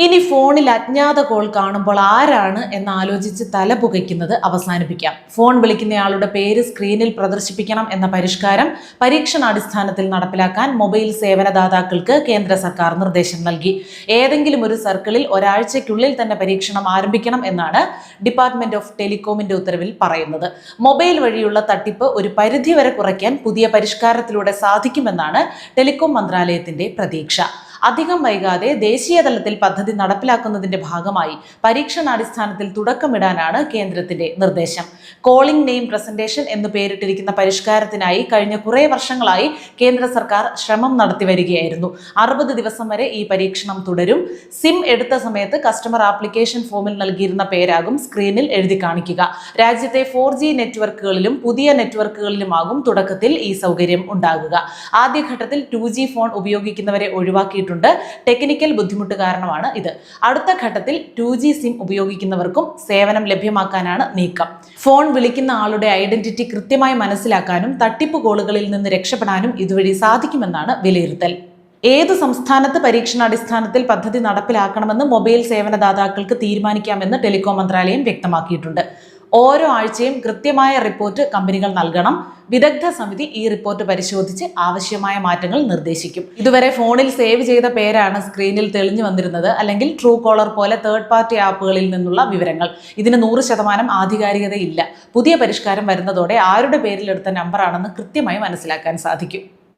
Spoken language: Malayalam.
ഇനി ഫോണിൽ അജ്ഞാത കോൾ കാണുമ്പോൾ ആരാണ് എന്ന് ആലോചിച്ച് തല പുകയ്ക്കുന്നത് അവസാനിപ്പിക്കാം. ഫോൺ വിളിക്കുന്നയാളുടെ പേര് സ്ക്രീനിൽ പ്രദർശിപ്പിക്കണം എന്ന പരിഷ്കാരം പരീക്ഷണാടിസ്ഥാനത്തിൽ നടപ്പിലാക്കാൻ മൊബൈൽ സേവനദാതാക്കൾക്ക് കേന്ദ്ര സർക്കാർ നിർദ്ദേശം നൽകി. ഏതെങ്കിലും ഒരു സർക്കിളിൽ ഒരാഴ്ചയ്ക്കുള്ളിൽ തന്നെ പരീക്ഷണം ആരംഭിക്കണം എന്നാണ് ഡിപ്പാർട്ട്മെന്റ് ഓഫ് ടെലികോമിന്റെ ഉത്തരവിൽ പറയുന്നത്. മൊബൈൽ വഴിയുള്ള തട്ടിപ്പ് ഒരു പരിധിവരെ കുറയ്ക്കാൻ പുതിയ പരിഷ്കാരത്തിലൂടെ സാധിക്കുമെന്നാണ് ടെലികോം മന്ത്രാലയത്തിന്റെ പ്രതീക്ഷ. അധികം വൈകാതെ ദേശീയ തലത്തിൽ പദ്ധതി നടപ്പിലാക്കുന്നതിന്റെ ഭാഗമായി പരീക്ഷണാടിസ്ഥാനത്തിൽ തുടക്കമിടാനാണ് കേന്ദ്രത്തിന്റെ നിർദ്ദേശം. കോളിംഗ് നെയിം പ്രസന്റേഷൻ എന്ന് പേരിട്ടിരിക്കുന്ന പരിഷ്കാരത്തിനായി കഴിഞ്ഞ കുറേ വർഷങ്ങളായി കേന്ദ്ര സർക്കാർ ശ്രമം നടത്തി വരികയായിരുന്നു. 60 ദിവസം വരെ ഈ പരീക്ഷണം തുടരും. സിം എടുത്ത സമയത്ത് കസ്റ്റമർ ആപ്ലിക്കേഷൻ ഫോമിൽ നൽകിയിരുന്ന പേരാകും സ്ക്രീനിൽ എഴുതി കാണിക്കുക. രാജ്യത്തെ 4G നെറ്റ്വർക്കുകളിലും പുതിയ നെറ്റ്വർക്കുകളിലുമാകും തുടക്കത്തിൽ ഈ സൗകര്യം ഉണ്ടാകുക. ആദ്യഘട്ടത്തിൽ 2G ഫോൺ ഉപയോഗിക്കുന്നവരെ ഒഴിവാക്കിയിട്ടുണ്ട്. ടെക്നിക്കൽ ബുദ്ധിമുട്ട് കാരണമാണ് ഇത്. അടുത്ത ഘട്ടത്തിൽ 2G സിം ഉപയോഗിക്കുന്നവർക്കും സേവനം ലഭ്യമാക്കാനാണ് നീക്കം. ഫോൺ വിളിക്കുന്ന ആളുടെ ഐഡന്റിറ്റി കൃത്യമായി മനസ്സിലാക്കാനും തട്ടിപ്പ് കോളുകളിൽ നിന്ന് രക്ഷപ്പെടാനും ഇതുവഴി സാധിക്കുമെന്നാണ് വിലയിരുത്തൽ. ഏത് സംസ്ഥാനത്ത് പരീക്ഷണാടിസ്ഥാനത്തിൽ പദ്ധതി നടപ്പിലാക്കണമെന്ന് മൊബൈൽ സേവനദാതാക്കൾക്ക് തീരുമാനിക്കാമെന്ന് ടെലികോം മന്ത്രാലയം വ്യക്തമാക്കിയിട്ടുണ്ട്. ഓരോ ആഴ്ചയും കൃത്യമായ റിപ്പോർട്ട് കമ്പനികൾ നൽകണം. വിദഗ്ധ സമിതി ഈ റിപ്പോർട്ട് പരിശോധിച്ച് ആവശ്യമായ മാറ്റങ്ങൾ നിർദ്ദേശിക്കും. ഇതുവരെ ഫോണിൽ സേവ് ചെയ്ത പേരാണ് സ്ക്രീനിൽ തെളിഞ്ഞു വന്നിരുന്നത്, അല്ലെങ്കിൽ ട്രൂ കോളർ പോലെ തേർഡ് പാർട്ടി ആപ്പുകളിൽ നിന്നുള്ള വിവരങ്ങൾ. ഇതിന് 100% ആധികാരികതയില്ല. പുതിയ പരിഷ്കാരം വരുന്നതോടെ ആരുടെ പേരിലെടുത്ത നമ്പറാണെന്ന് കൃത്യമായി മനസ്സിലാക്കാൻ സാധിക്കും.